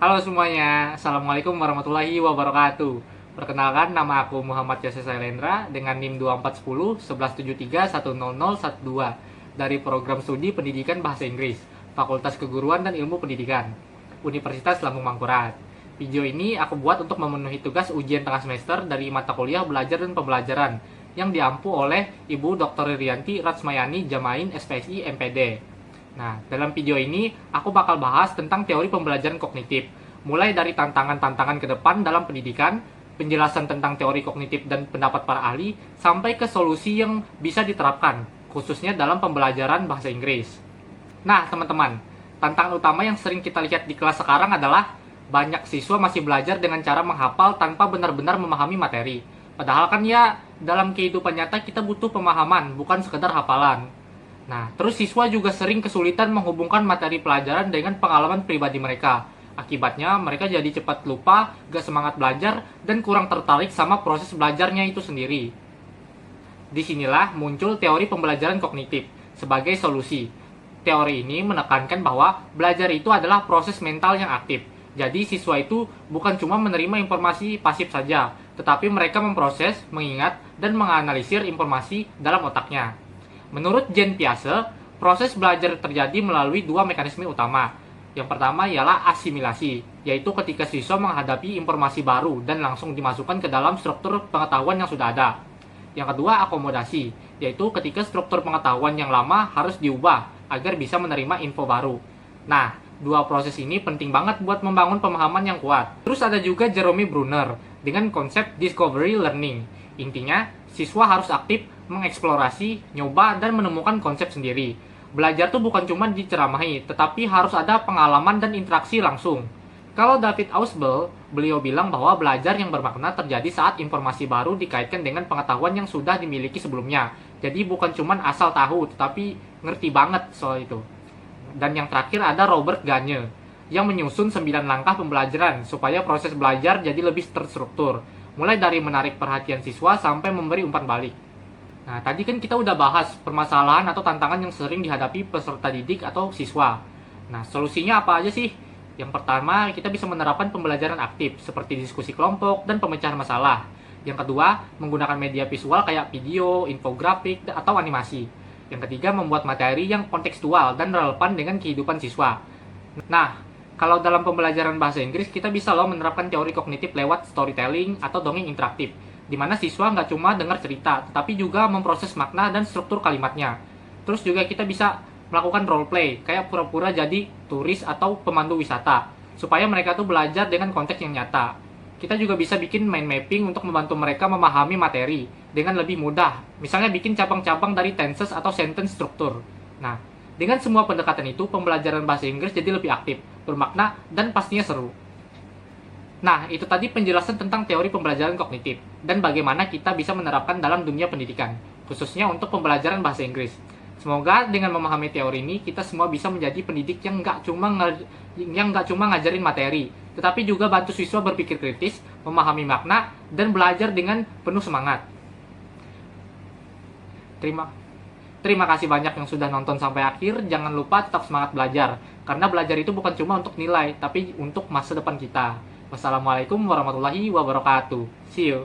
Halo semuanya, Assalamualaikum warahmatullahi wabarakatuh. Perkenalkan, nama aku Muhammad Yasa Sailendra dengan NIM 2410 1173 100 dari Program Studi Pendidikan Bahasa Inggris, Fakultas Keguruan dan Ilmu Pendidikan, Universitas Lambung Mangkurat. Video ini aku buat untuk memenuhi tugas ujian tengah semester dari mata kuliah Belajar dan Pembelajaran yang diampu oleh Ibu Dr. Rianti Ratsmayani Jamain SPSI MPD. Nah, dalam video ini aku bakal bahas tentang teori pembelajaran kognitif, mulai dari tantangan-tantangan ke depan dalam pendidikan, penjelasan tentang teori kognitif dan pendapat para ahli, sampai ke solusi yang bisa diterapkan, khususnya dalam pembelajaran bahasa Inggris. Nah, teman-teman, tantangan utama yang sering kita lihat di kelas sekarang adalah banyak siswa masih belajar dengan cara menghafal tanpa benar-benar memahami materi. Padahal kan ya, dalam kehidupan nyata kita butuh pemahaman, bukan sekedar hafalan. Nah, terus siswa juga sering kesulitan menghubungkan materi pelajaran dengan pengalaman pribadi mereka. Akibatnya, mereka jadi cepat lupa, gak semangat belajar, dan kurang tertarik sama proses belajarnya itu sendiri. Disinilah muncul teori pembelajaran kognitif sebagai solusi. Teori ini menekankan bahwa belajar itu adalah proses mental yang aktif. Jadi, siswa itu bukan cuma menerima informasi pasif saja, tetapi mereka memproses, mengingat, dan menganalisir informasi dalam otaknya. Menurut Jean Piaget, proses belajar terjadi melalui dua mekanisme utama. Yang pertama ialah asimilasi, yaitu ketika siswa menghadapi informasi baru dan langsung dimasukkan ke dalam struktur pengetahuan yang sudah ada. Yang kedua, akomodasi, yaitu ketika struktur pengetahuan yang lama harus diubah agar bisa menerima info baru. Nah, dua proses ini penting banget buat membangun pemahaman yang kuat. Terus ada juga Jerome Bruner dengan konsep discovery learning. Intinya, siswa harus aktif mengeksplorasi, nyoba, dan menemukan konsep sendiri. Belajar tuh bukan cuma diceramahi, tetapi harus ada pengalaman dan interaksi langsung. Kalau David Ausubel, beliau bilang bahwa belajar yang bermakna terjadi saat informasi baru dikaitkan dengan pengetahuan yang sudah dimiliki sebelumnya. Jadi bukan cuma asal tahu, tetapi ngerti banget soal itu. Dan yang terakhir ada Robert Gagne, yang menyusun 9 langkah pembelajaran supaya proses belajar jadi lebih terstruktur. Mulai dari menarik perhatian siswa sampai memberi umpan balik. Nah, tadi kan kita udah bahas permasalahan atau tantangan yang sering dihadapi peserta didik atau siswa. Nah, solusinya apa aja sih? Yang pertama, kita bisa menerapkan pembelajaran aktif seperti diskusi kelompok dan pemecahan masalah. Yang kedua, menggunakan media visual kayak video, infografik, atau animasi. Yang ketiga, membuat materi yang kontekstual dan relevan dengan kehidupan siswa. Nah, kalau dalam pembelajaran bahasa Inggris, kita bisa loh menerapkan teori kognitif lewat storytelling atau dongeng interaktif, di mana siswa nggak cuma dengar cerita, tetapi juga memproses makna dan struktur kalimatnya. Terus juga kita bisa melakukan role play, kayak pura-pura jadi turis atau pemandu wisata, supaya mereka tuh belajar dengan konteks yang nyata. Kita juga bisa bikin mind mapping untuk membantu mereka memahami materi dengan lebih mudah. Misalnya bikin cabang-cabang dari tenses atau sentence struktur. Nah, dengan semua pendekatan itu, pembelajaran bahasa Inggris jadi lebih aktif, bermakna, dan pastinya seru. Nah, itu tadi penjelasan tentang teori pembelajaran kognitif dan bagaimana kita bisa menerapkan dalam dunia pendidikan, khususnya untuk pembelajaran bahasa Inggris. Semoga dengan memahami teori ini, kita semua bisa menjadi pendidik yang nggak cuma ngajarin materi, tetapi juga bantu siswa berpikir kritis, memahami makna, dan belajar dengan penuh semangat. Terima kasih banyak yang sudah nonton sampai akhir. Jangan lupa tetap semangat belajar, karena belajar itu bukan cuma untuk nilai, tapi untuk masa depan kita. Wassalamualaikum warahmatullahi wabarakatuh. See you.